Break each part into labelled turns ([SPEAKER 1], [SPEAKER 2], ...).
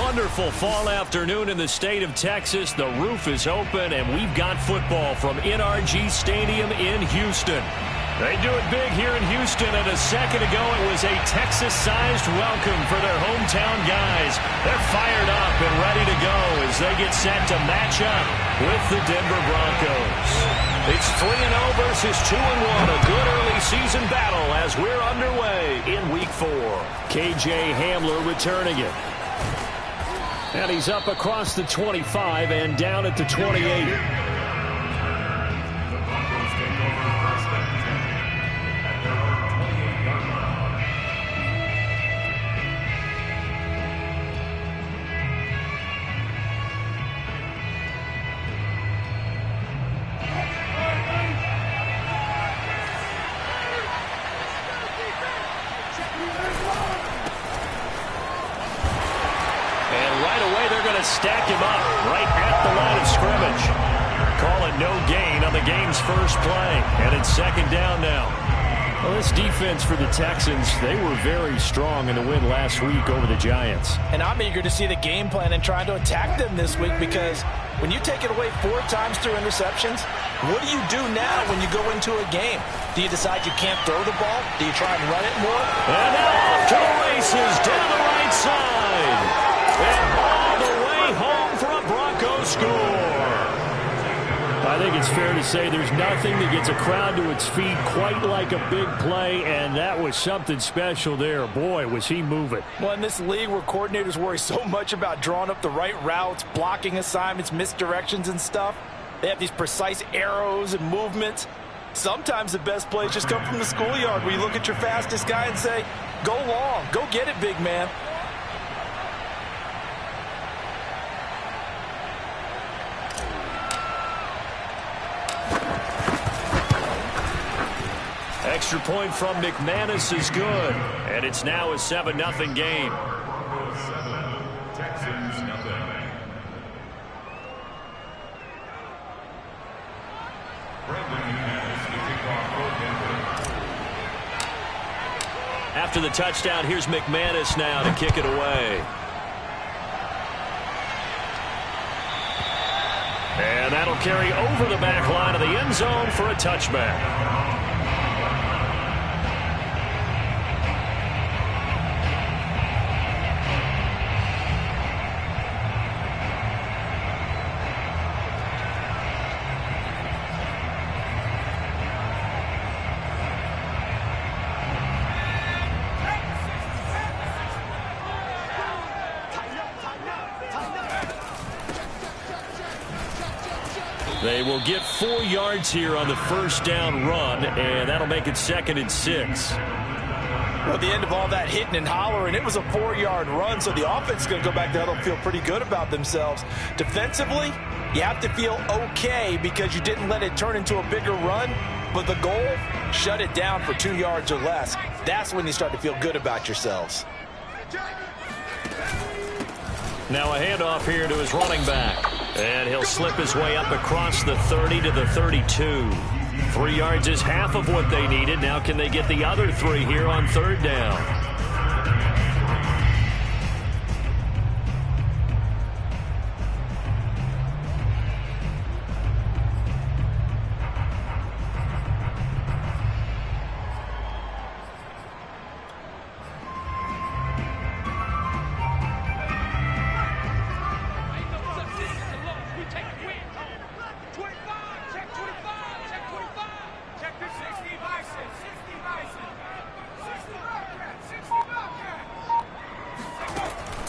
[SPEAKER 1] wonderful fall afternoon in the state of Texas. The roof is open, and we've got football from NRG Stadium in Houston. They do it big here in Houston, and a second ago it was a Texas-sized welcome for their hometown guys. They're fired up and ready to go as they get set to match up with the Denver Broncos. It's 3-0 versus 2-1, a good early season battle as we're underway in Week 4. KJ Hamler returning it. And he's up across the 25 and down at the 28. Stack him up right at the line of scrimmage. Call it no gain on the game's first play. And it's second down now. Well, this defense for the Texans, they were very strong in the win last week over the Giants.
[SPEAKER 2] And I'm eager to see the game plan and trying to attack them this week, because when you take it away 4 times through interceptions, what do you do now when you go into a game? Do you decide you can't throw the ball? Do you try and run it more?
[SPEAKER 1] And now off to the races down the right side. And all the way home for a Broncos score. I think it's fair to say there's nothing that gets a crowd to its feet quite like a big play, and that was something special there. Boy, was he moving.
[SPEAKER 2] Well, in this league where coordinators worry so much about drawing up the right routes, blocking assignments, misdirections and stuff, they have these precise arrows and movements. Sometimes the best plays just come from the schoolyard, where you look at your fastest guy and say, go long, go get it, big man.
[SPEAKER 1] Extra point from McManus is good, and it's now a 7-0 game.
[SPEAKER 3] Texans nothing.
[SPEAKER 1] After the touchdown, here's McManus now to kick it away. And that'll carry over the back line of the end zone for a touchback. They will get 4 yards here on the first down run, and that'll make it 2nd and 6.
[SPEAKER 2] Well, at the end of all that hitting and hollering, it was a 4-yard run, so the offense is going to go back there. They'll feel pretty good about themselves. Defensively, you have to feel okay because you didn't let it turn into a bigger run, but the goal, shut it down for 2 yards or less. That's when you start to feel good about yourselves.
[SPEAKER 1] Now a handoff here to his running back. And he'll slip his way up across the 30 to the 32. 3 yards is half of what they needed. Now can they get the other 3 here on 3rd down?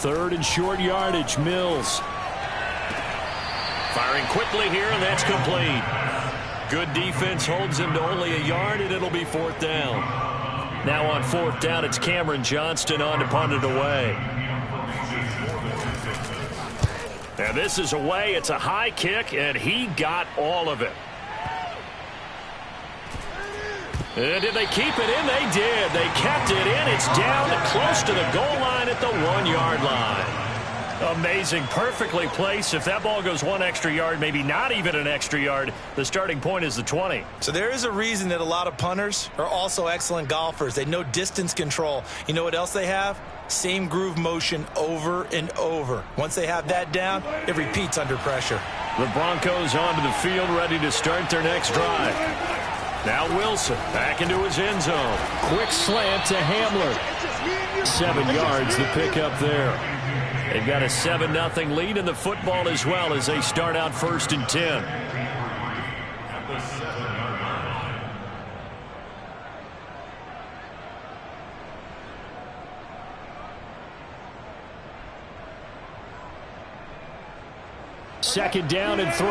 [SPEAKER 1] Third and short yardage, Mills. Firing quickly here, and that's complete. Good defense holds him to only a yard, and it'll be 4th down. Now on 4th down, it's Cameron Johnston on to punt it away. And this is away. It's a high kick, and he got all of it. And did they keep it in? They did. They kept it in. It's down close to the goal line at the 1-yard line. Amazing. Perfectly placed. If that ball goes one extra yard, maybe not even an extra yard, the starting point is the 20.
[SPEAKER 2] So there is a reason that a lot of punters are also excellent golfers. They know distance control. You know what else they have? Same groove motion over and over. Once they have that down, it repeats under pressure.
[SPEAKER 1] The Broncos onto the field, ready to start their next drive. Now Wilson back into his end zone. Quick slant to Hamler. 7 yards the pickup there. They've got a 7-0 lead in the football as well as they start out 1st and 10. Second down and 3.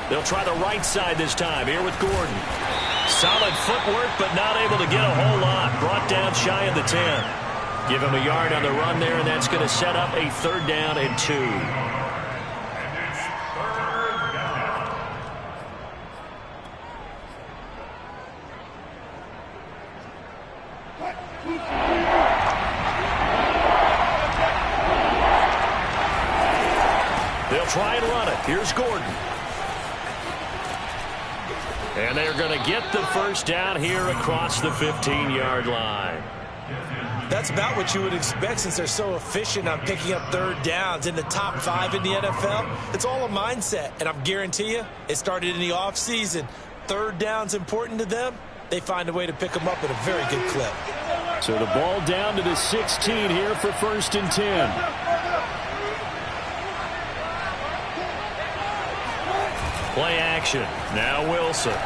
[SPEAKER 1] They'll try the right side this time here with Gordon. Solid footwork, but not able to get a whole lot. Brought down shy of the 10. Give him a yard on the run there, and that's going to set up a 3rd down and 2. They'll try and run it. Here's Gordon. And they're going to get the 1st down here across the 15-yard line.
[SPEAKER 2] That's about what you would expect since they're so efficient on picking up 3rd downs in the top 5 in the NFL. It's all a mindset, and I guarantee you it started in the offseason. 3rd down's important to them. They find a way to pick them up at a very good clip.
[SPEAKER 1] So the ball down to the 16 here for 1st and 10. Play action. Now Wilson.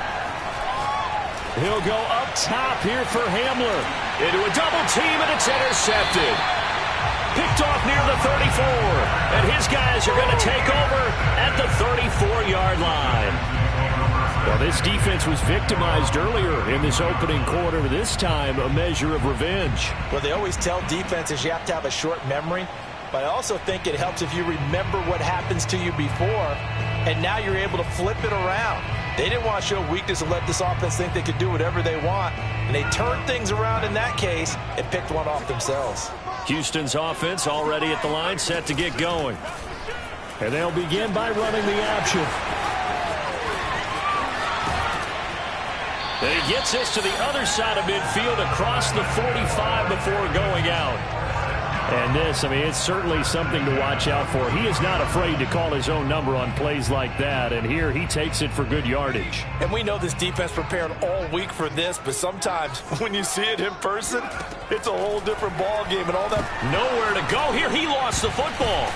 [SPEAKER 1] He'll go up top here for Hamler. Into a double team, and it's intercepted. Picked off near the 34. And his guys are going to take over at the 34-yard line. Well, this defense was victimized earlier in this opening quarter. This time, a measure of revenge.
[SPEAKER 2] Well, they always tell defenses you have to have a short memory. But I also think it helps if you remember what happens to you before, and now you're able to flip it around. They didn't want to show weakness and let this offense think they could do whatever they want, and they turned things around in that case and picked one off themselves.
[SPEAKER 1] Houston's offense already at the line, set to get going. And they'll begin by running the option. And he gets this to the other side of midfield across the 45 before going out. And this, I mean, it's certainly something to watch out for. He is not afraid to call his own number on plays like that, and here he takes it for good yardage.
[SPEAKER 2] And we know this defense prepared all week for this, but sometimes when you see it in person, it's a whole different ball game and all that.
[SPEAKER 1] Nowhere to go here. He lost the football.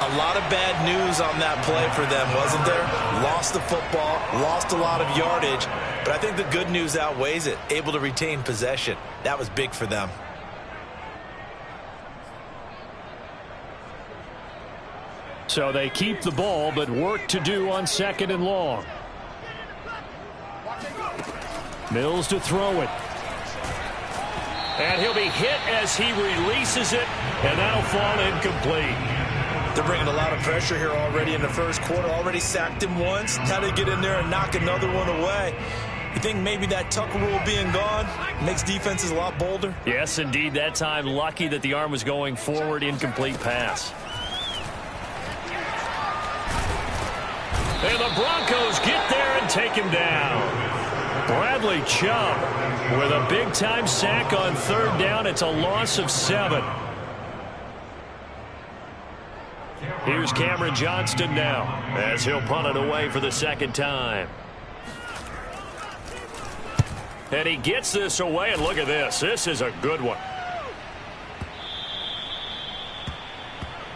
[SPEAKER 2] A lot of bad news on that play for them, wasn't there? Lost the football, lost a lot of yardage, but I think the good news outweighs it. Able to retain possession. That was big for them.
[SPEAKER 1] So they keep the ball, but work to do on 2nd and long. Mills to throw it. And he'll be hit as he releases it, and that'll fall incomplete.
[SPEAKER 2] They're bringing a lot of pressure here already in the 1st quarter. Already sacked him once. How to get in there and knock another one away. You think maybe that tuck rule being gone makes defenses a lot bolder?
[SPEAKER 1] Yes, indeed. That time, lucky that the arm was going forward. Incomplete pass. And the Broncos get there and take him down. Bradley Chubb with a big-time sack on 3rd down. It's a loss of 7. Here's Cameron Johnston now as he'll punt it away for the 2nd time. And he gets this away, and look at this. This is a good one.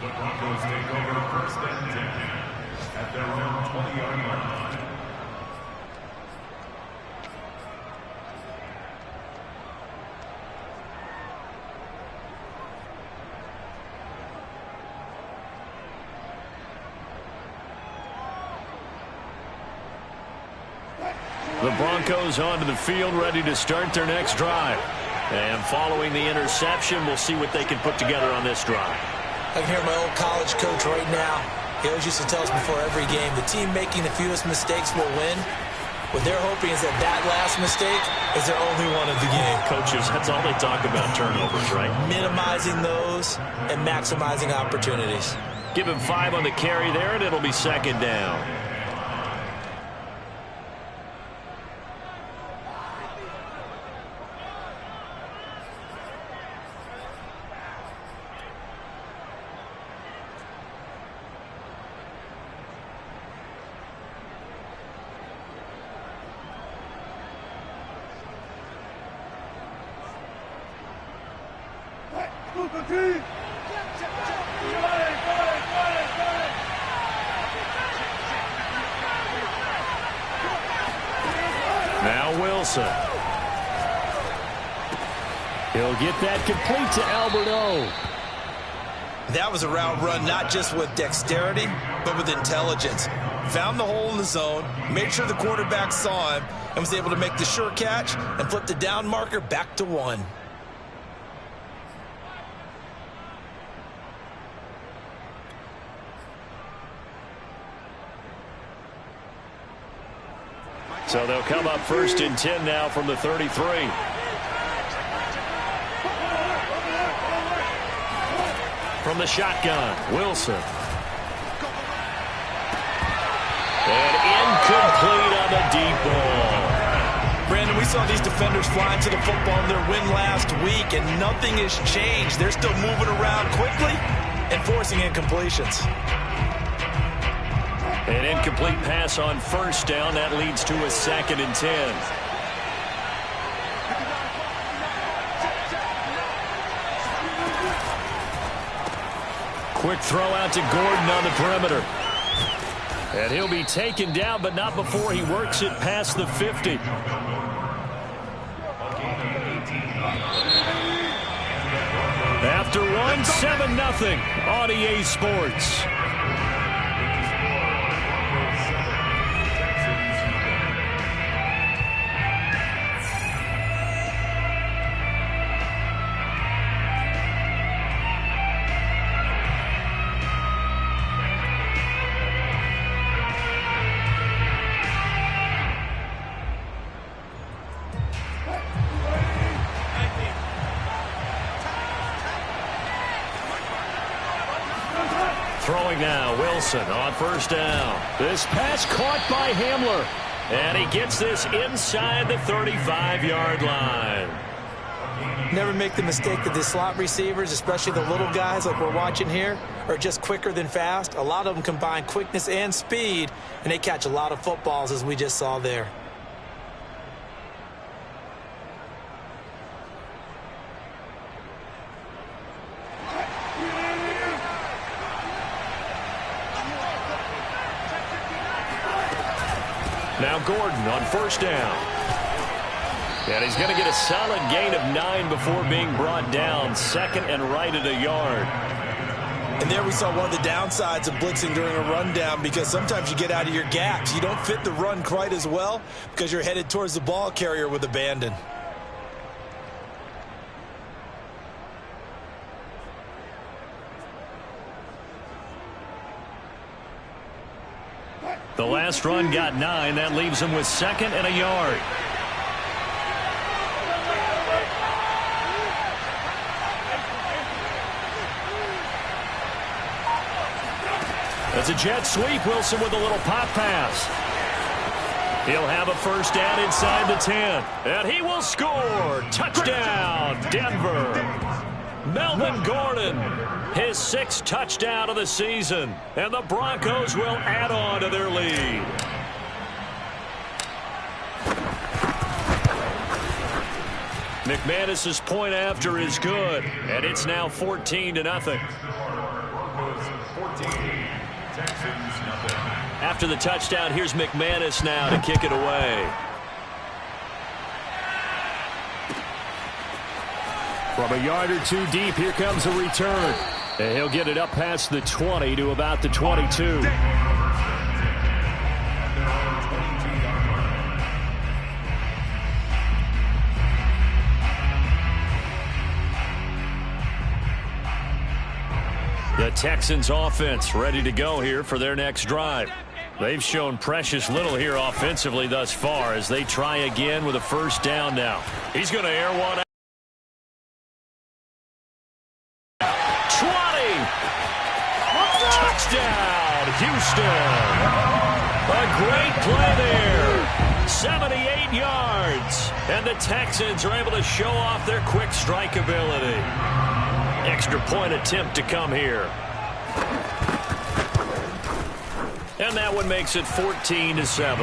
[SPEAKER 3] The Broncos take over 1st and 10 at their own 20-yard line.
[SPEAKER 1] The Broncos onto the field, ready to start their next drive. And following the interception, we'll see what they can put together on this drive.
[SPEAKER 2] I can hear my old college coach right now. He always used to tell us before every game, the team making the fewest mistakes will win. What they're hoping is that that last mistake is their only one of the game.
[SPEAKER 1] Coaches, that's all they talk about, turnovers, right?
[SPEAKER 2] Minimizing those and maximizing opportunities.
[SPEAKER 1] Give him 5 on the carry there, and it'll be second down. Now Wilson. He'll get that complete to Alberto.
[SPEAKER 2] That was a route run not just with dexterity, but with intelligence. Found the hole in the zone, made sure the quarterback saw him, and was able to make the sure catch and flip the down marker back to 1.
[SPEAKER 1] So they'll come up 1st and 10 now from the 33. From the shotgun, Wilson. And incomplete on the deep ball.
[SPEAKER 2] Brandon, we saw these defenders flying to the football in their win last week, and nothing has changed. They're still moving around quickly and forcing incompletions.
[SPEAKER 1] An incomplete pass on 1st down. That leads to a 2nd and 10. Quick throw out to Gordon on the perimeter. And he'll be taken down, but not before he works it past the 50. After one, 7-0 on EA Sports. Throwing now, Wilson on 1st down. This pass caught by Hamler. And he gets this inside the 35-yard line.
[SPEAKER 2] Never make the mistake that the slot receivers, especially the little guys like we're watching here, are just quicker than fast. A lot of them combine quickness and speed, and they catch a lot of footballs, as we just saw there.
[SPEAKER 1] Now Gordon on 1st down. And he's going to get a solid gain of 9 before being brought down. 2nd and right at a yard.
[SPEAKER 2] And there we saw one of the downsides of blitzing during a rundown, because sometimes you get out of your gaps. You don't fit the run quite as well because you're headed towards the ball carrier with abandon.
[SPEAKER 1] The last run got 9. That leaves him with 2nd and a yard. That's a jet sweep. Wilson with a little pop pass. He'll have a 1st down inside the 10. And he will score. Touchdown, Denver. Melvin Gordon, his 6th touchdown of the season. And the Broncos will add on to their lead. McManus's point after is good. And it's now 14-0. After the touchdown, here's McManus now to kick it away. From a yard or 2 deep, here comes a return. And he'll get it up past the 20 to about the 22. The Texans offense ready to go here for their next drive. They've shown precious little here offensively thus far as they try again with a first down now. He's going to air one out. 20! Touchdown, Houston! A great play there. 78 yards. And the Texans are able to show off their quick strike ability. Extra point attempt to come here. And that one makes it 14-7.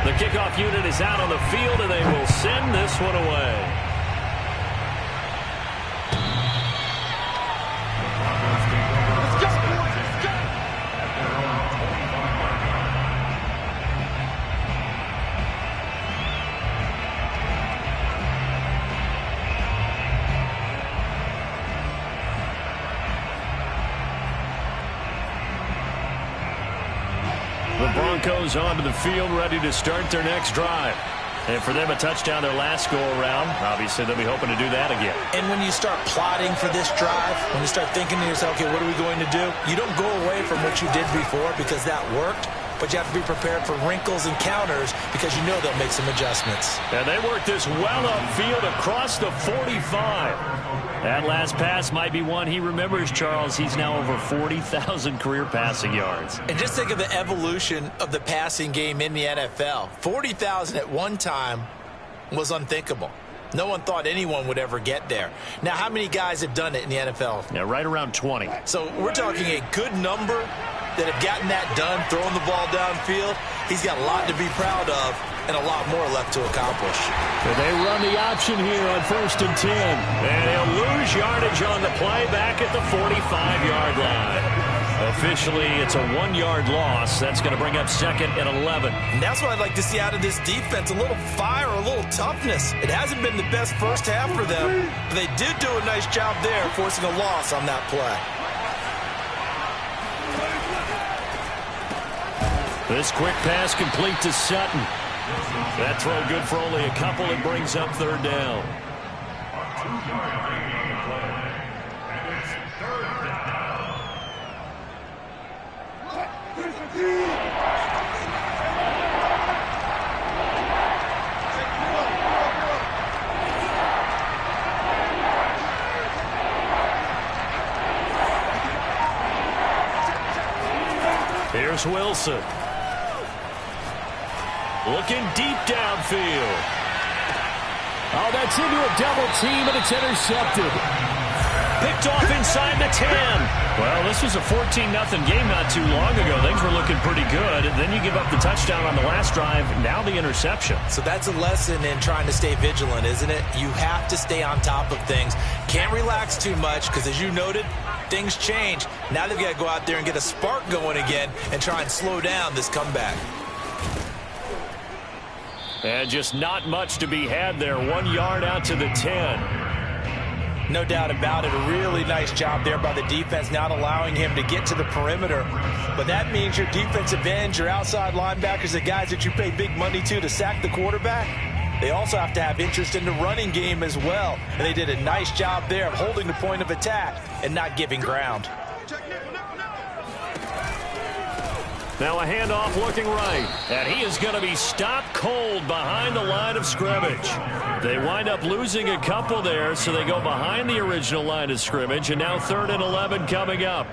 [SPEAKER 1] The kickoff unit is out on the field, and they will send this one away. The Broncos onto the field, ready to start their next drive. And for them, a touchdown their last go-around. Obviously, they'll be hoping to do that again.
[SPEAKER 2] And when you start plotting for this drive, when you start thinking to yourself, okay, what are we going to do? You don't go away from what you did before because that worked. But you have to be prepared for wrinkles and counters because you know they'll make some adjustments.
[SPEAKER 1] And they work this well upfield across the 45. That last pass might be one he remembers, Charles. He's now over 40,000 career passing yards.
[SPEAKER 2] And just think of the evolution of the passing game in the NFL. 40,000 at one time was unthinkable. No one thought anyone would ever get there. Now, how many guys have done it in the NFL?
[SPEAKER 1] Yeah, right around 20.
[SPEAKER 2] So we're talking a good number that have gotten that done, throwing the ball downfield. He's got a lot to be proud of and a lot more left to accomplish.
[SPEAKER 1] And they run the option here on 1st and 10. And he'll lose yardage on the play back at the 45-yard line. Officially, it's a 1-yard loss. That's going to bring up 2nd and 11.
[SPEAKER 2] And that's what I'd like to see out of this defense, a little fire, a little toughness. It hasn't been the best first half for them, but they did do a nice job there forcing a loss on that play.
[SPEAKER 1] This quick pass complete to Sutton. That throw good for only a couple. It brings up 3rd down. Here's Wilson. Looking deep downfield. Oh, that's into a double team, and it's intercepted. Picked off inside the 10. Well, this was a 14-0 game not too long ago. Things were looking pretty good. And then you give up the touchdown on the last drive. Now the interception.
[SPEAKER 2] So that's a lesson in trying to stay vigilant, isn't it? You have to stay on top of things. Can't relax too much because, as you noted, things change. Now they've got to go out there and get a spark going again and try and slow down this comeback.
[SPEAKER 1] And just not much to be had there. 1 yard out to the 10.
[SPEAKER 2] No doubt about it. A really nice job there by the defense, not allowing him to get to the perimeter. But that means your defensive ends, your outside linebackers, the guys that you pay big money to sack the quarterback, they also have to have interest in the running game as well. And they did a nice job there of holding the point of attack and not giving ground.
[SPEAKER 1] Now a handoff looking right. And he is going to be stopped cold behind the line of scrimmage. They wind up losing a couple there, so they go behind the original line of scrimmage. And now 3rd and 11 coming up.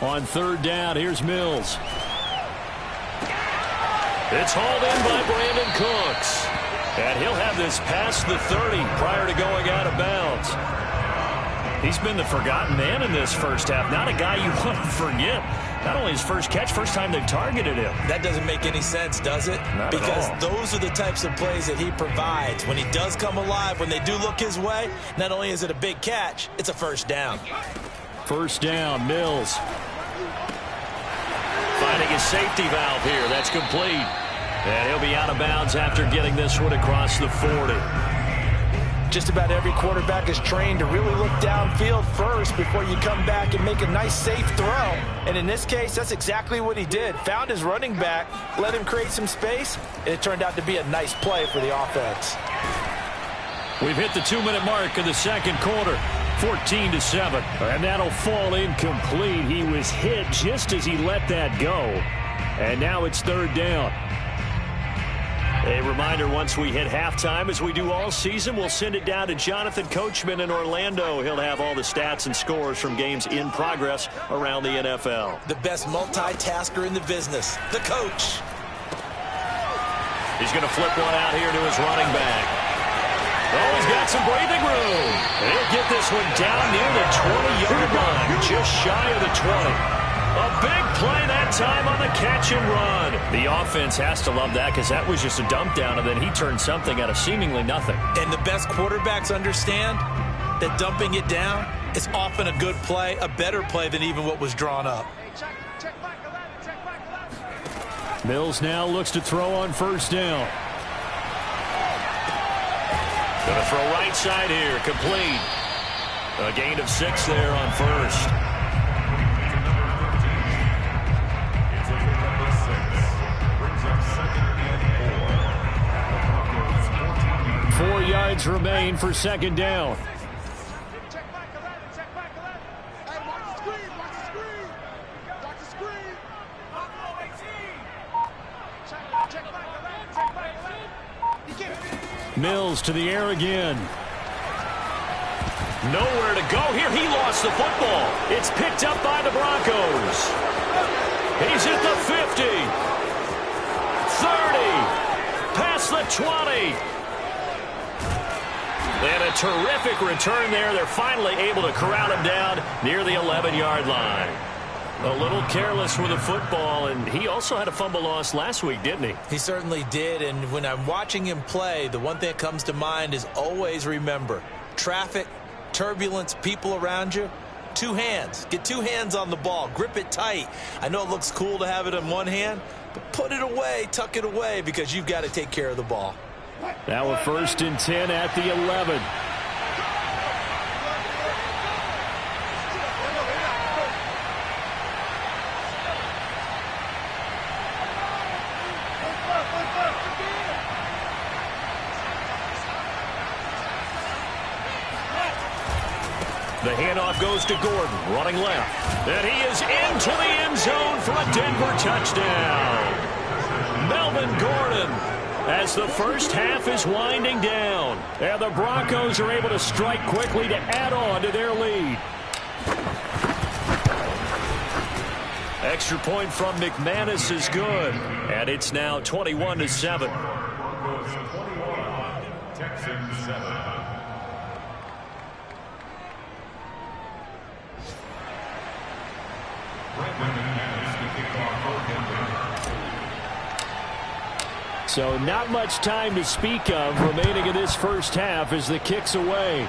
[SPEAKER 1] On 3rd down, here's Mills. It's hauled in by Brandon Cooks. And he'll have this past the 30 prior to going out of bounds. He's been the forgotten man in this first half. Not a guy you want to forget. Not only his first catch, first time they've targeted him.
[SPEAKER 2] That doesn't make any sense, does it?
[SPEAKER 1] Not
[SPEAKER 2] because
[SPEAKER 1] at all.
[SPEAKER 2] those are the types of plays that he provides. When he does come alive, when they do look his way, not only is it a big catch, it's a first down.
[SPEAKER 1] First down, Mills. Finding his safety valve here. That's complete. And he'll be out of bounds after getting this one across the 40.
[SPEAKER 2] Just about every quarterback is trained to really look downfield first before you come back and make a nice, safe throw. And in this case, that's exactly what he did. Found his running back, let him create some space, and it turned out to be a nice play for the offense.
[SPEAKER 1] We've hit the 2-minute mark in the second quarter. 14-7. And that'll fall incomplete. He was hit just as he let that go. And now it's third down. A reminder, once we hit halftime, as we do all season, we'll send it down to Jonathan Coachman in Orlando. He'll have all the stats and scores from games in progress around the NFL.
[SPEAKER 2] The best multitasker in the business, the coach.
[SPEAKER 1] He's going to flip one out here to his running back. Oh, he's got some breathing room. And he'll get this one down near the 20-yard line, just shy of the 20. A big play that time on the catch and run. The offense has to love that because that was just a dump down, and then he turned something out of seemingly nothing.
[SPEAKER 2] And the best quarterbacks understand that dumping it down is often a good play, a better play than even what was drawn up.
[SPEAKER 1] Mills now looks to throw on first down. Going to throw right side here, complete. A gain of 6 there on first. 4 yards remain for second down. Mills to the air again. Nowhere to go here. He lost the football. It's picked up by the Broncos. He's at the 50. 30. Past the 20. And a terrific return there. They're finally able to corral him down near the 11-yard line. A little careless with the football, and he also had a fumble loss last week, didn't he?
[SPEAKER 2] He certainly did, and when I'm watching him play, the one thing that comes to mind is always remember, traffic, turbulence, people around you, 2 hands. Get 2 hands on the ball. Grip it tight. I know it looks cool to have it in one hand, but put it away, tuck it away, because you've got to take care of the ball.
[SPEAKER 1] Now a 1st and 10 at the 11. The handoff goes to Gordon, running left. And he is into the end zone for a Denver touchdown. Melvin Gordon, as the first half is winding down. And the Broncos are able to strike quickly to add on to their lead. Extra point from McManus is good. And it's now 21-7.
[SPEAKER 3] Broncos 21, Texans 7.
[SPEAKER 1] So not much time to speak of remaining in this first half as the kick's away.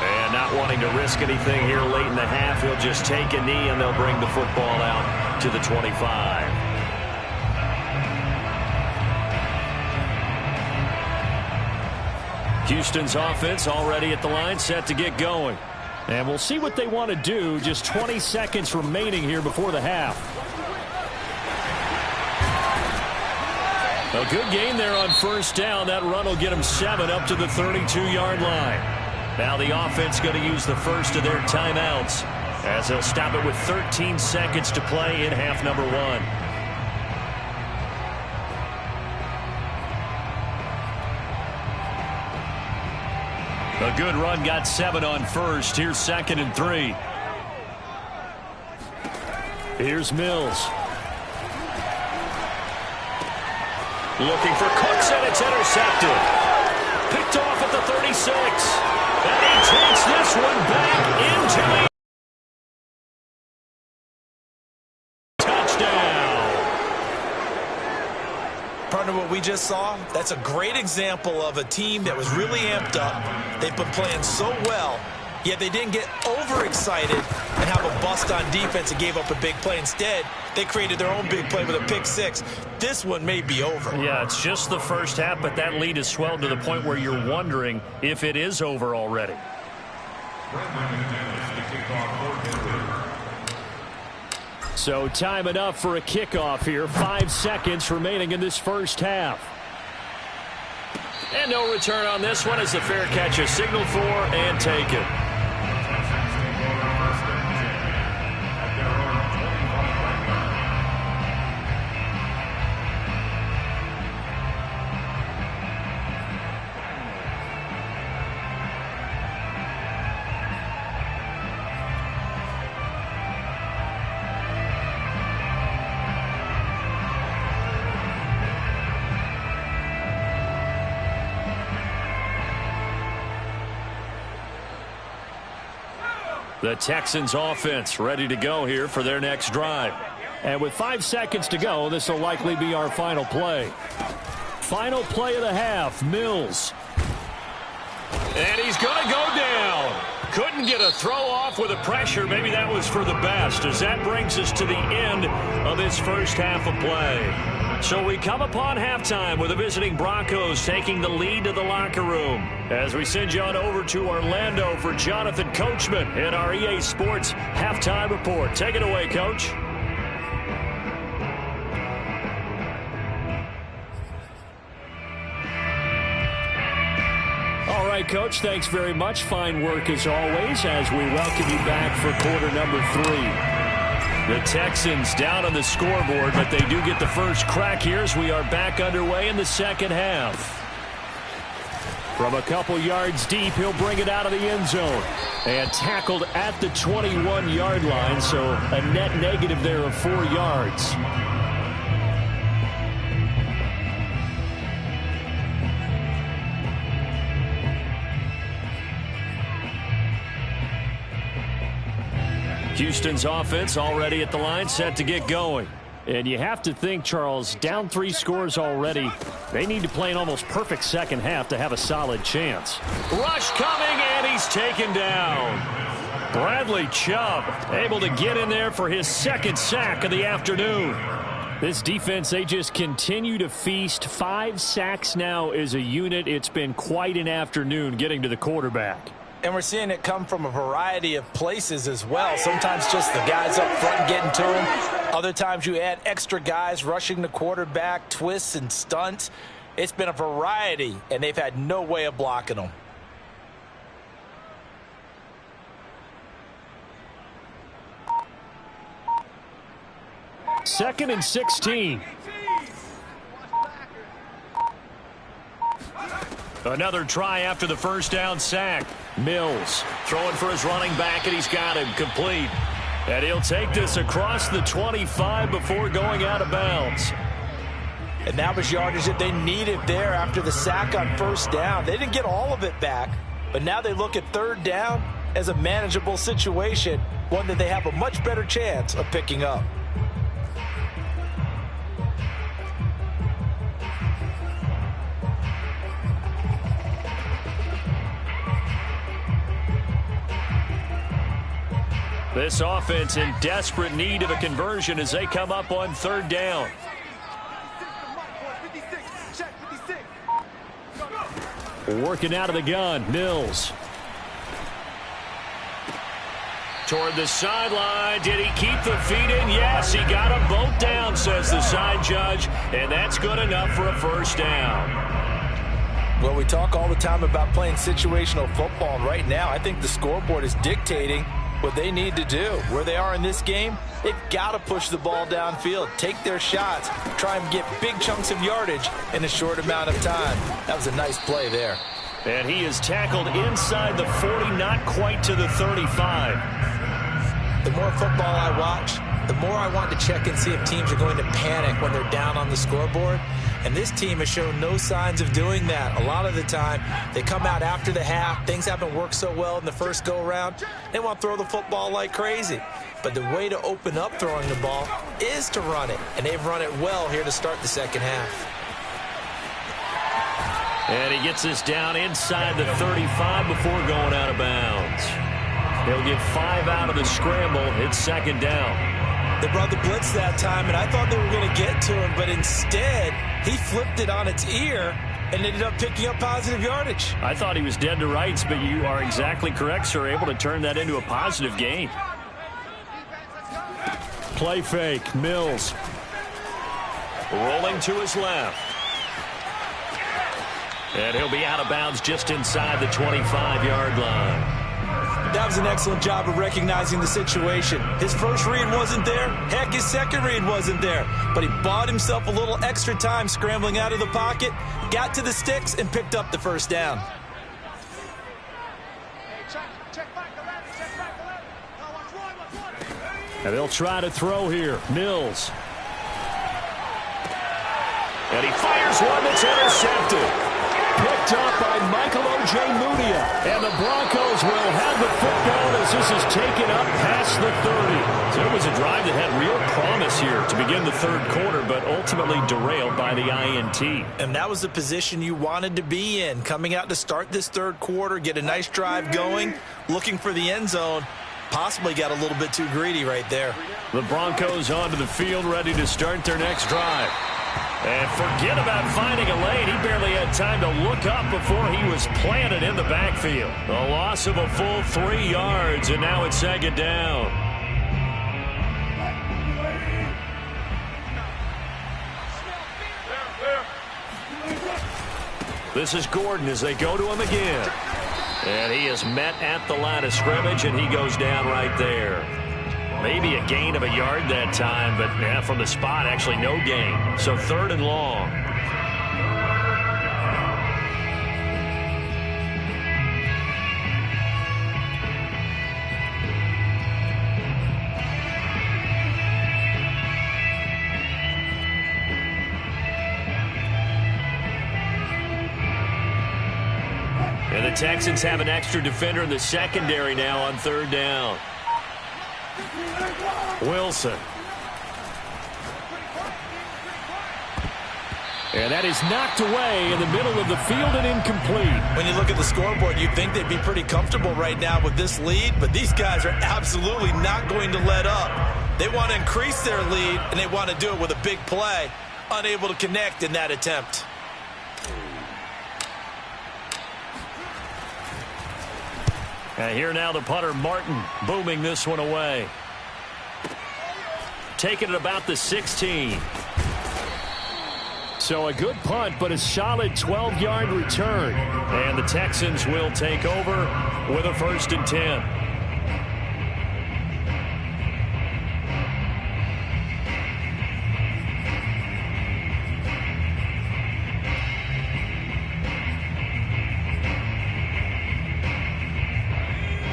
[SPEAKER 1] And not wanting to risk anything here late in the half, he'll just take a knee and they'll bring the football out to the 25. Houston's offense already at the line, set to get going. And we'll see what they want to do. Just 20 seconds remaining here before the half. A good gain there on first down. That run will get them 7 up to the 32-yard line. Now the offense going to use the first of their timeouts as they'll stop it with 13 seconds to play in half number 1. A good run got 7 on first. Here's 2nd and 3. Here's Mills. Looking for Cooks, and it's intercepted. Picked off at the 36. And he takes this one back into the
[SPEAKER 2] of what we just saw? That's a great example of a team that was really amped up. They've been playing so well, yet they didn't get overexcited and have a bust on defense and gave up a big play. Instead, they created their own big play with a pick six. This one may be over.
[SPEAKER 1] Yeah, it's just the first half, but that lead has swelled to the point where you're wondering if it is over already. So time enough for a kickoff here. 5 seconds remaining in this first half. And no return on this one as the fair catch is signaled for and taken. The Texans offense ready to go here for their next drive. And with 5 seconds to go, this will likely be our final play. Final play of the half, Mills. And he's going to go down. Couldn't get a throw off with the pressure. Maybe that was for the best, as that brings us to the end of this first half of play. So we come upon halftime with the visiting Broncos taking the lead to the locker room. As we send you on over to Orlando for Jonathan Coachman in our EA Sports Halftime Report. Take it away, Coach. All right, Coach, thanks very much. Fine work as always as we welcome you back for quarter number 3. The Texans down on the scoreboard, but they do get the first crack here as we are back underway in the second half. From a couple yards deep, he'll bring it out of the end zone. And tackled at the 21-yard line, so a net negative there of 4 yards. Houston's offense already at the line, set to get going. And you have to think, Charles, down 3 scores already. They need to play an almost perfect second half to have a solid chance. Rush coming, and he's taken down. Bradley Chubb able to get in there for his second sack of the afternoon. This defense, they just continue to feast. 5 sacks now as a unit. It's been quite an afternoon getting to the quarterback.
[SPEAKER 2] And we're seeing it come from a variety of places as well. Sometimes just the guys up front getting to him. Other times you add extra guys rushing the quarterback, twists and stunts. It's been a variety, and they've had no way of blocking them.
[SPEAKER 1] Second and 16. Another try after the first down sack. Mills throwing for his running back, and he's got him complete. And he'll take this across the 25 before going out of bounds.
[SPEAKER 2] And that was yardage that they needed there after the sack on first down. They didn't get all of it back, but now they look at third down as a manageable situation, one that they have a much better chance of picking up.
[SPEAKER 1] This offense in desperate need of a conversion as they come up on third down. Working out of the gun, Mills. Toward the sideline. Did he keep the feet in? Yes, he got them both down, says the side judge, and that's good enough for a first down.
[SPEAKER 2] Well, we talk all the time about playing situational football, and right now I think the scoreboard is dictating what they need to do. Where they are in this game, they've got to push the ball downfield, take their shots, try and get big chunks of yardage in a short amount of time. That was a nice play there.
[SPEAKER 1] And he is tackled inside the 40, not quite to the 35.
[SPEAKER 2] The more football I watch, the more I want to check and see if teams are going to panic when they're down on the scoreboard. And this team has shown no signs of doing that. A lot of the time, they come out after the half. Things haven't worked so well in the first go-around. They want to throw the football like crazy. But the way to open up throwing the ball is to run it. And they've run it well here to start the second half.
[SPEAKER 1] And he gets us down inside the 35 before going out of bounds. He'll get 5 out of the scramble. It's second down.
[SPEAKER 2] They brought the blitz that time, and I thought they were going to get to him, but instead he flipped it on its ear and ended up picking up positive yardage.
[SPEAKER 1] I thought he was dead to rights, but you are exactly correct, sir. Able to turn that into a positive gain. Play fake. Mills. Rolling to his left. And he'll be out of bounds just inside the 25-yard line.
[SPEAKER 2] That was an excellent job of recognizing the situation. His first read wasn't there. Heck, his second read wasn't there. But he bought himself a little extra time scrambling out of the pocket, got to the sticks, and picked up the first down.
[SPEAKER 1] And they'll try to throw here. Mills. And he fires one that's intercepted. Picked up by Michael O.J. Mudia. And the Broncos will have the football as this is taken up past the 30. So it was a drive that had real promise here to begin the third quarter, but ultimately derailed by the INT.
[SPEAKER 2] And that was the position you wanted to be in. Coming out to start this third quarter, get a nice drive going, looking for the end zone. Possibly got a little bit too greedy right there.
[SPEAKER 1] The Broncos onto the field, ready to start their next drive. And forget about finding a lane. He barely had time to look up before he was planted in the backfield. A loss of a full 3 yards, and now it's second down. This is Gordon as they go to him again. And he is met at the line of scrimmage, and he goes down right there. Maybe a gain of a yard that time, but yeah, from the spot, actually no gain. So third and long. And the Texans have an extra defender in the secondary now on third down. Wilson. And that is knocked away in the middle of the field and incomplete.
[SPEAKER 2] When you look at the scoreboard, you'd think they'd be pretty comfortable right now with this lead, but these guys are absolutely not going to let up. They want to increase their lead, and they want to do it with a big play. Unable to connect in that attempt.
[SPEAKER 1] And here now the punter, Martin, booming this one away. Taking it about the 16. So a good punt, but a solid 12-yard return. And the Texans will take over with a 1st and 10.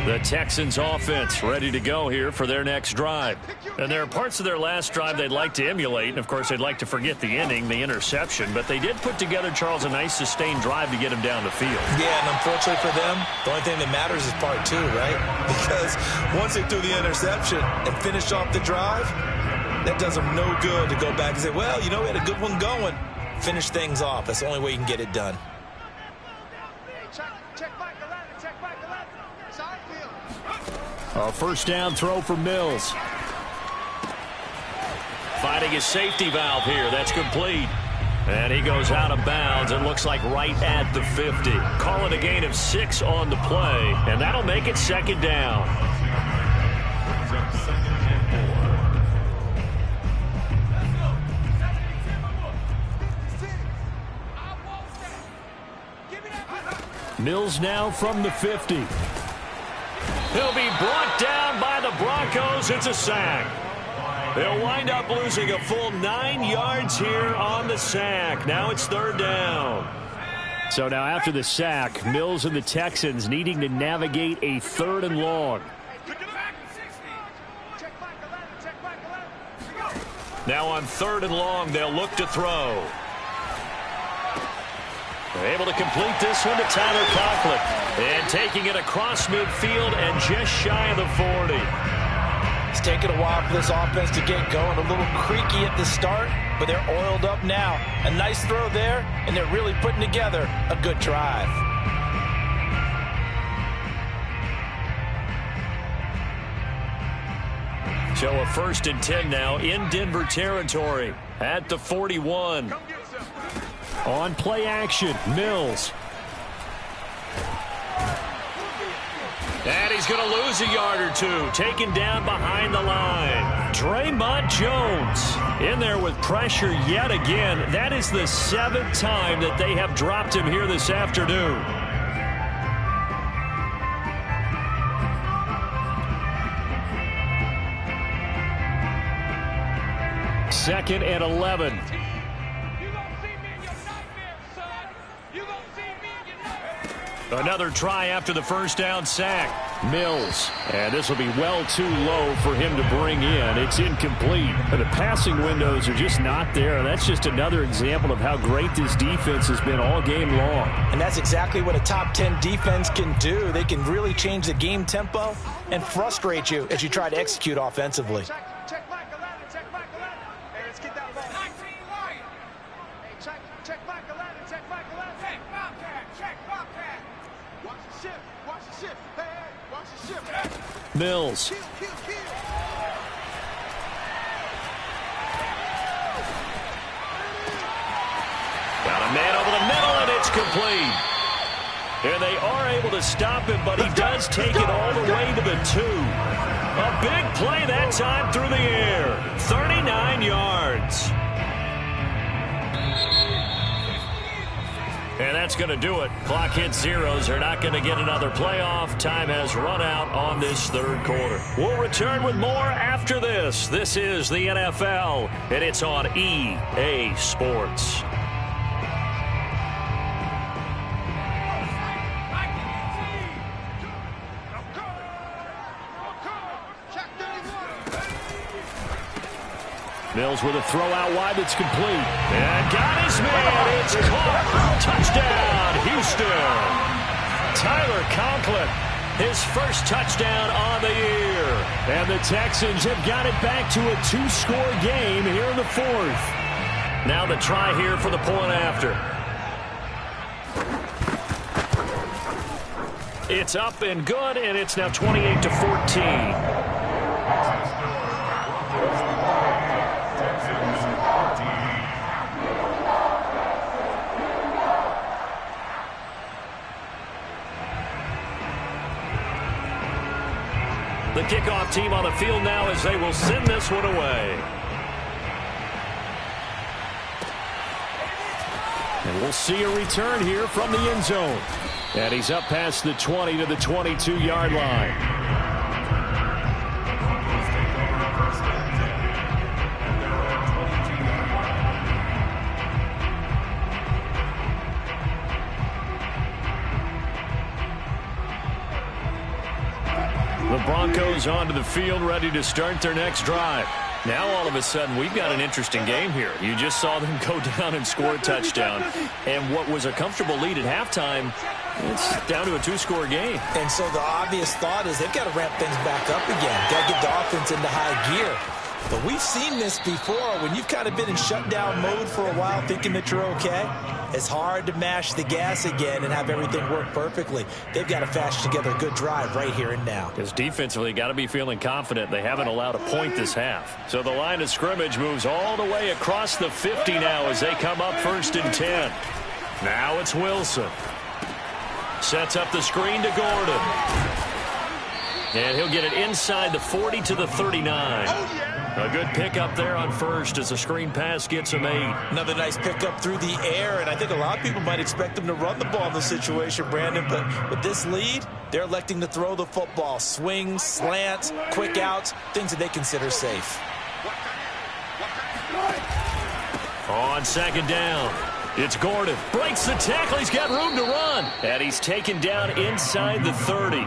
[SPEAKER 1] The Texans offense ready to go here for their next drive. And there are parts of their last drive they'd like to emulate. And, of course, they'd like to forget the ending, the interception. But they did put together, Charles, a nice sustained drive to get him down the field.
[SPEAKER 2] Yeah, and unfortunately for them, the only thing that matters is part 2, right? Because once they threw the interception and finished off the drive, that does them no good to go back and say, well, you know, we had a good one going. Finish things off. That's the only way you can get it done.
[SPEAKER 1] A first down throw for Mills. Finding his safety valve here. That's complete. And he goes out of bounds and looks like right at the 50. Call it a gain of 6 on the play. And that'll make it second down. Mills now from the 50. He'll be brought down by the Broncos. It's a sack. They'll wind up losing a full 9 yards here on the sack. Now it's third down. So now after the sack, Mills and the Texans needing to navigate a 3rd and long. Now on 3rd and long, they'll look to throw. They're able to complete this one to Tyler Conklin. And taking it across midfield and just shy of the 40.
[SPEAKER 2] It's taken a while for this offense to get going. A little creaky at the start. but they're oiled up now. A nice throw there, and they're really putting together a good drive.
[SPEAKER 1] So a 1st and 10 now in Denver territory at the 41. On play action, Mills. And he's going to lose a yard or two, taken down behind the line. Draymond Jones in there with pressure yet again. That is the 7th time that they have dropped him here this afternoon. Second and 11. Another try after the first down sack. Mills. And this will be well too low for him to bring in. It's incomplete. The passing windows are just not there. That's just another example of how great this defense has been all game long.
[SPEAKER 2] And that's exactly what a top 10 defense can do. They can really change the game tempo and frustrate you as you try to execute offensively.
[SPEAKER 1] Mills. Got a man over the middle, and it's complete. And they are able to stop him, but he does take it all the way to the 2. A big play that time through the air. 39 yards. And that's going to do it. Clock hits zeros. They're not going to get another playoff. Time has run out on this 3rd quarter. We'll return with more after this. This is the NFL, and it's on EA Sports. Mills with a throw out wide that's complete. And got his man. It's caught. Touchdown, Houston. Tyler Conklin, his first touchdown on the year. And the Texans have got it back to a 2-score game here in the 4th. Now the try here for the point after. It's up and good, and it's now 28-14. The kickoff team on the field now as they will send this one away. And we'll see a return here from the end zone. And he's up past the 20 to the 22-yard line. The Broncos onto the field, ready to start their next drive. Now, all of a sudden, we've got an interesting game here. You just saw them go down and score a touchdown. And what was a comfortable lead at halftime, it's down to a 2-score game.
[SPEAKER 2] And so the obvious thought is they've got to ramp things back up again. Got to get the offense into high gear. But we've seen this before. When you've kind of been in shutdown mode for a while thinking that you're okay, it's hard to mash the gas again and have everything work perfectly. They've got to fashion together a good drive right here and now.
[SPEAKER 1] Because defensively, got to be feeling confident. They haven't allowed a point this half. So the line of scrimmage moves all the way across the 50 now as they come up 1st and 10. Now it's Wilson. Sets up the screen to Gordon. And he'll get it inside the 40 to the 39. A good pickup there on first as the screen pass gets him 8.
[SPEAKER 2] Another nice pickup through the air, and I think a lot of people might expect them to run the ball in this situation, Brandon, but with this lead, they're electing to throw the football. Swings, slants, quick outs, things that they consider safe.
[SPEAKER 1] On 2nd down, it's Gordon. Breaks the tackle. He's got room to run. And he's taken down inside the 30.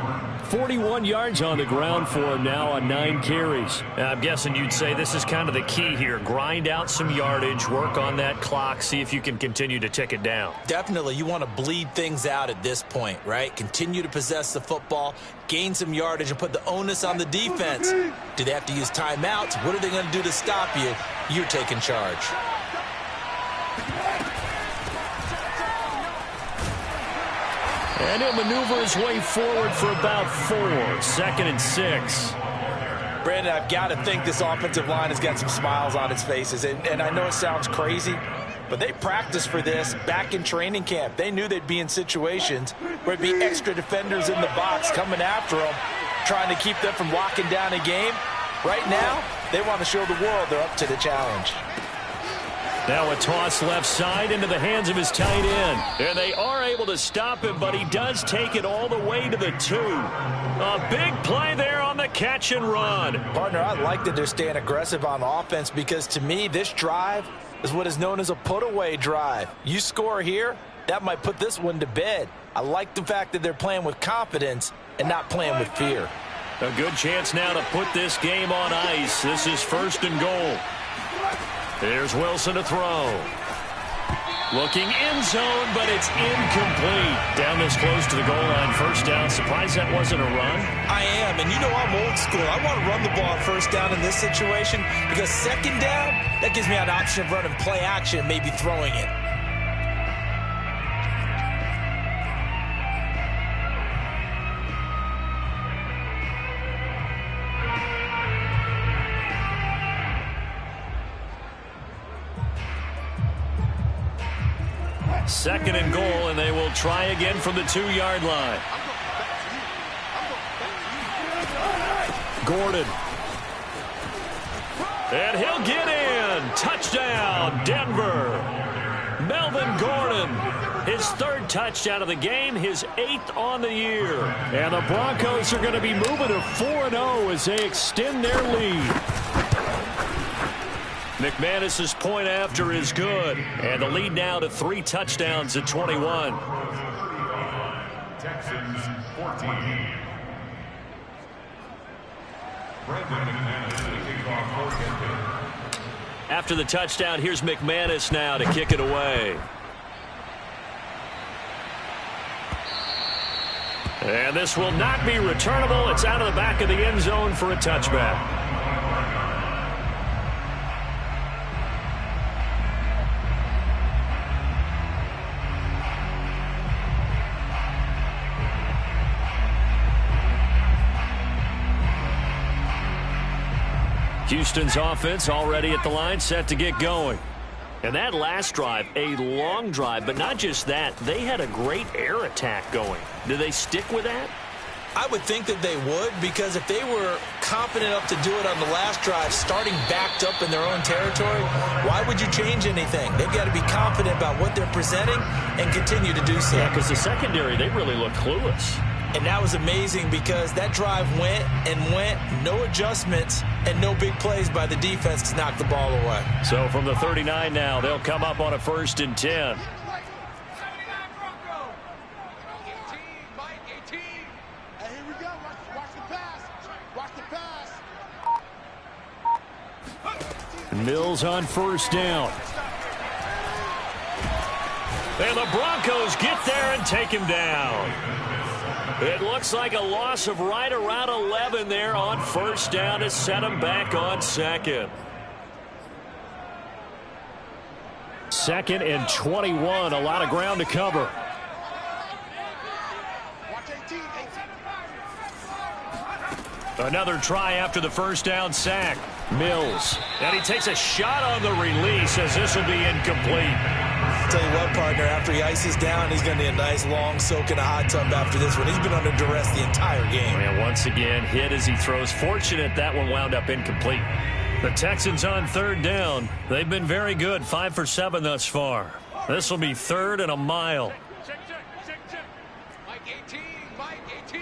[SPEAKER 1] 41 yards on the ground for him now on 9 carries. I'm guessing you'd say this is kind of the key here. Grind out some yardage, work on that clock, see if you can continue to tick it down.
[SPEAKER 2] Definitely. You want to bleed things out at this point, right? Continue to possess the football, gain some yardage, and put the onus on the defense. Do they have to use timeouts? What are they going to do to stop you? You're taking charge.
[SPEAKER 1] And he'll maneuver his way forward for about 4. 2nd and 6.
[SPEAKER 2] Brandon, I've got to think this offensive line has got some smiles on its faces. And I know it sounds crazy, but they practiced for this back in training camp. They knew they'd be in situations where it'd be extra defenders in the box coming after them, trying to keep them from locking down a game. Right now, they want to show the world they're up to the challenge.
[SPEAKER 1] Now a toss left side into the hands of his tight end. And they are able to stop him, but he does take it all the way to the 2. A big play there on the catch and run.
[SPEAKER 2] Partner, I like that they're staying aggressive on offense because to me, this drive is what is known as a put-away drive. You score here, that might put this one to bed. I like the fact that they're playing with confidence and not playing with fear.
[SPEAKER 1] A good chance now to put this game on ice. This is 1st and goal. Here's Wilson to throw. Looking end zone, but it's incomplete. Down this close to the goal line, 1st down. Surprised that wasn't a run?
[SPEAKER 2] I am, and you know I'm old school. I want to run the ball on 1st down in this situation because 2nd down, that gives me an option of running play action, maybe throwing it.
[SPEAKER 1] Second and goal, and they will try again from the 2-yard line. Gordon. And he'll get in. Touchdown, Denver. Melvin Gordon, his 3rd touchdown of the game, his 8th on the year. And the Broncos are going to be moving to 4-0 as they extend their lead. McManus's point after is good. And the lead now to 3 touchdowns at 21.
[SPEAKER 3] Texans 14. Brandon McManus will kick off for Denver.
[SPEAKER 1] After the touchdown, here's McManus now to kick it away. And this will not be returnable. It's out of the back of the end zone for a touchback. Houston's offense already at the line, set to get going. And that last drive, a long drive, but not just that. They had a great air attack going. Do they stick with that?
[SPEAKER 2] I would think that they would, because if they were confident enough to do it on the last drive, starting backed up in their own territory, why would you change anything? They've got to be confident about what they're presenting and continue to do so.
[SPEAKER 1] Yeah, because the secondary, they really look clueless.
[SPEAKER 2] And that was amazing because that drive went and went, no adjustments, and no big plays by the defense to knock the ball away.
[SPEAKER 1] So from the 39 now, they'll come up on a 1st and 10. Mills on 1st down. And the Broncos get there and take him down. It looks like a loss of right around 11 there on 1st down to set him back on 2nd. 2nd and 21, a lot of ground to cover. Another try after the 1st down sack. Mills. And he takes a shot on the release as this will be incomplete.
[SPEAKER 2] Tell you what, partner, after he ices down, he's going to need a nice long soak in a hot tub after this one. He's been under duress the entire game.
[SPEAKER 1] And once again, hit as he throws. Fortunate that one wound up incomplete. The Texans on 3rd down. They've been very good, 5 for 7 thus far. This will be 3rd and a mile.
[SPEAKER 4] Mike 18, Mike 18.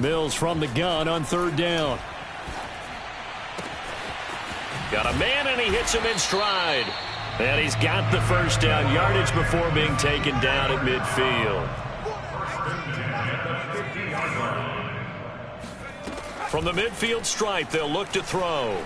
[SPEAKER 1] Mills from the gun on 3rd down. Got a man, and he hits him in stride. And he's got the 1st down yardage before being taken down at midfield. From the midfield stripe, they'll look to throw.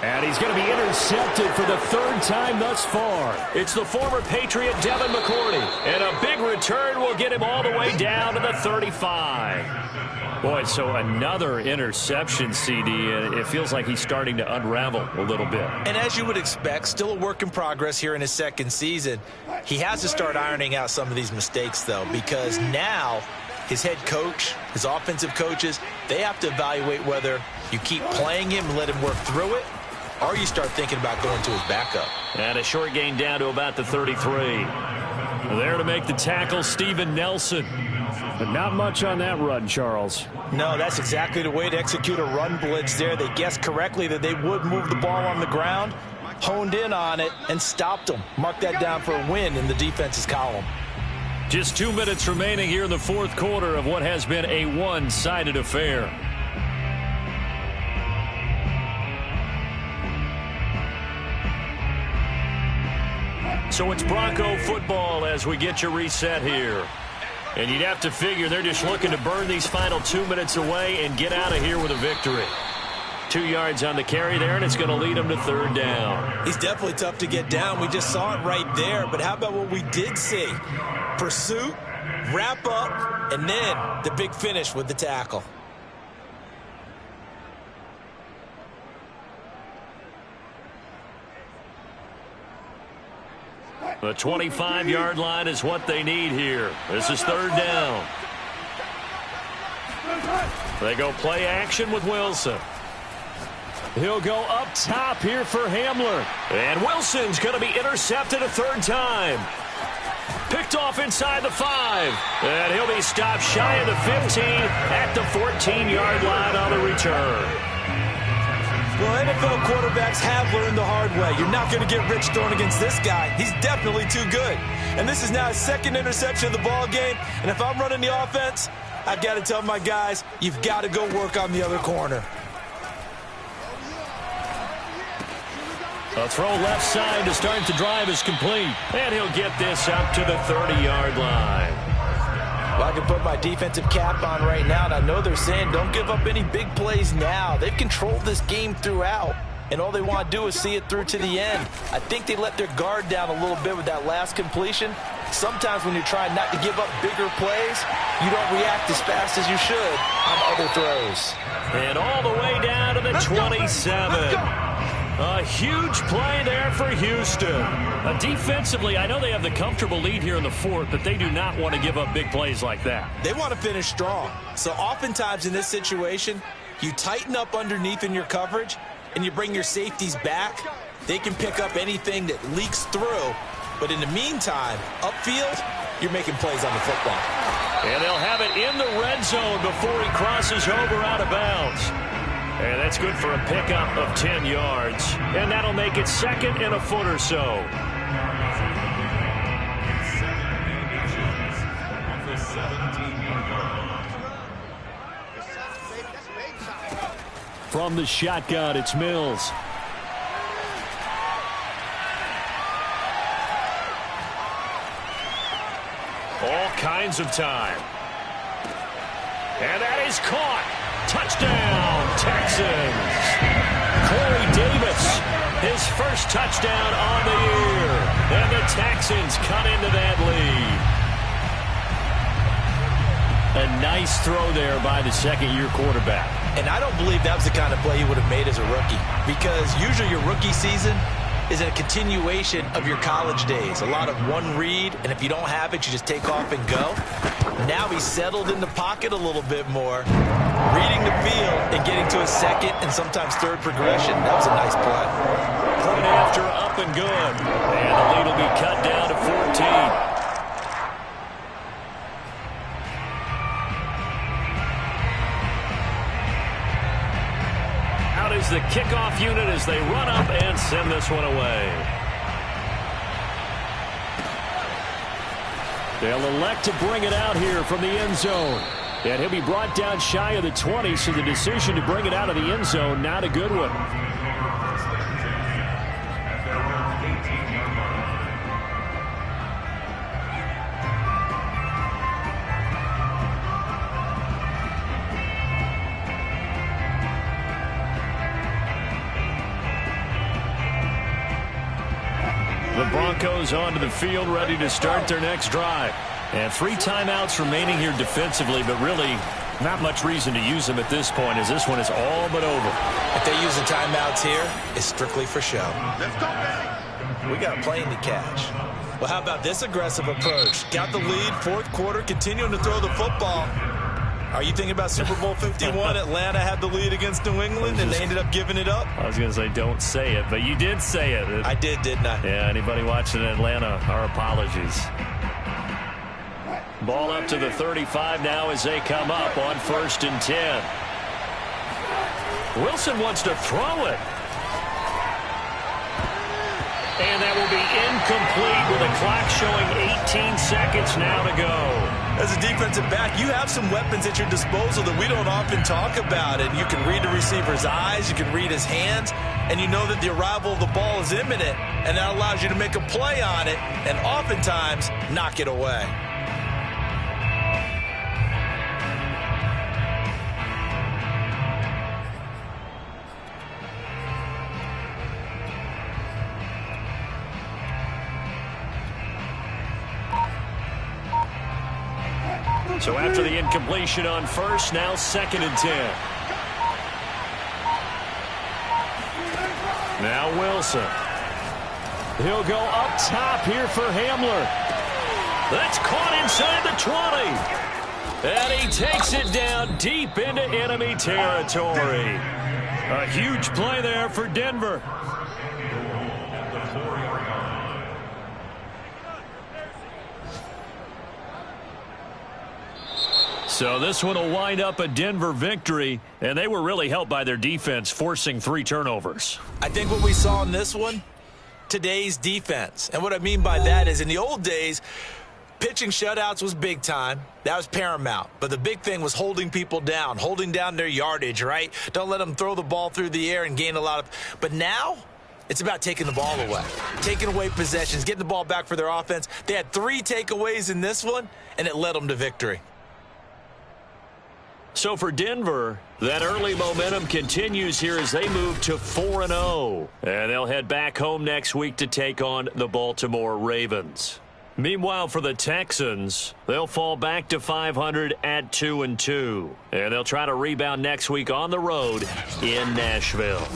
[SPEAKER 1] And he's going to be intercepted for the third time thus far. It's the former Patriot Devin McCourty. And a big return will get him all the way down to the 35. Boy, so another interception, CD. And it feels like he's starting to unravel a little bit.
[SPEAKER 2] And as you would expect, still a work in progress here in his second season. He has to start ironing out some of these mistakes, though, because now his head coach, his offensive coaches, they have to evaluate whether you keep playing him and let him work through it, or you start thinking about going to his backup.
[SPEAKER 1] And a short gain down to about the 33. There to make the tackle, Steven Nelson. But not much on that run, Charles.
[SPEAKER 2] No, that's exactly the way to execute a run blitz there. They guessed correctly that they would move the ball on the ground, honed in on it, and stopped them. Mark that down for a win in the defense's column.
[SPEAKER 1] Just 2 minutes remaining here in the fourth quarter of what has been a one-sided affair. So it's Bronco football as we get you reset here. And you'd have to figure they're just looking to burn these final 2 minutes away and get out of here with a victory. 2 yards on the carry there, and it's going to lead them to third down.
[SPEAKER 2] He's definitely tough to get down. We just saw it right there. But how about what we did see? Pursuit, wrap up, and then the big finish with the tackle.
[SPEAKER 1] The 25-yard line is what they need here. This is third down. They go play action with Wilson. He'll go up top here for Hamler. And Wilson's going to be intercepted a third time. Picked off inside the 5. And he'll be stopped shy of the 15 at the 14-yard line on the return.
[SPEAKER 2] Well, NFL quarterbacks have learned the hard way. You're not going to get rich throwing against this guy. He's definitely too good. And this is now his second interception of the ball game. And if I'm running the offense, I've got to tell my guys, you've got to go work on the other corner.
[SPEAKER 1] A throw left side to start the drive is complete. And he'll get this up to the 30-yard line.
[SPEAKER 2] Well, I can put my defensive cap on right now, and I know they're saying don't give up any big plays now. They've controlled this game throughout, and all they want to do is see it through to the end. I think they let their guard down a little bit with that last completion. Sometimes when you're trying not to give up bigger plays, you don't react as fast as you should on other throws.
[SPEAKER 1] And all the way down to the 27. A huge play there for Houston. Defensively, I know they have the comfortable lead here in the fourth, but they do not want to give up big plays like that.
[SPEAKER 2] They want to finish strong. So oftentimes in this situation, you tighten up underneath in your coverage, and you bring your safeties back. They can pick up anything that leaks through. But in the meantime, upfield, you're making plays on the football.
[SPEAKER 1] And they'll have it in the red zone before he crosses over out of bounds. And that's good for a pickup of 10 yards. And that'll make it second and a foot or so. From the shotgun, it's Mills. All kinds of time. And that is caught. Touchdown, Texans. Corey Davis, his first touchdown on the year. And the Texans cut into that lead. A nice throw there by the second-year quarterback.
[SPEAKER 2] And I don't believe that was the kind of play he would have made as a rookie, because usually your rookie season is a continuation of your college days. A lot of one read, and if you don't have it, you just take off and go. Now he's settled in the pocket a little bit more, reading the field and getting to a second and sometimes third progression. That was a nice play.
[SPEAKER 1] Point after, up and good. And the lead will be cut down to 14. Is the kickoff unit as they run up and send this one away. They'll elect to bring it out here from the end zone. And he'll be brought down shy of the 20, so the decision to bring it out of the end zone, not a good one. Broncos onto the field, ready to start their next drive. And 3 timeouts remaining here defensively, but really not much reason to use them at this point, as this one is all but over.
[SPEAKER 2] If they use the timeouts here, it's strictly for show.
[SPEAKER 4] Let's go, baby.
[SPEAKER 2] We got a plane to catch. Well, how about this aggressive approach? Got the lead, 4th quarter, continuing to throw the football. Are you thinking about Super Bowl 51? Atlanta had the lead against New England, and they ended up giving it up?
[SPEAKER 1] I was going to say don't say it, but you did say it.
[SPEAKER 2] I did, didn't I?
[SPEAKER 1] Yeah, anybody watching Atlanta, our apologies. Ball up to the 35 now as they come up on 1st and 10. Wilson wants to throw it. And that will be incomplete with a clock showing 18 seconds now to go.
[SPEAKER 2] As a defensive back, you have some weapons at your disposal that we don't often talk about. And you can read the receiver's eyes, you can read his hands, and you know that the arrival of the ball is imminent. And that allows you to make a play on it and oftentimes knock it away.
[SPEAKER 1] So after the incompletion on 1st, now 2nd and 10. Now Wilson. He'll go up top here for Hamler. That's caught inside the 20. And he takes it down deep into enemy territory. A huge play there for Denver. So this one will wind up a Denver victory, and they were really helped by their defense, forcing 3 turnovers.
[SPEAKER 2] I think what we saw in this one, today's defense. And what I mean by that is in the old days, pitching shutouts was big time. That was paramount. But the big thing was holding people down, holding down their yardage, right? Don't let them throw the ball through the air and gain a lot of... But now, it's about taking the ball away, taking away possessions, getting the ball back for their offense. They had 3 takeaways in this one, and it led them to victory.
[SPEAKER 1] So for Denver, that early momentum continues here as they move to 4-0. And they'll head back home next week to take on the Baltimore Ravens. Meanwhile, for the Texans, they'll fall back to 500 at 2-2. And they'll try to rebound next week on the road in Nashville.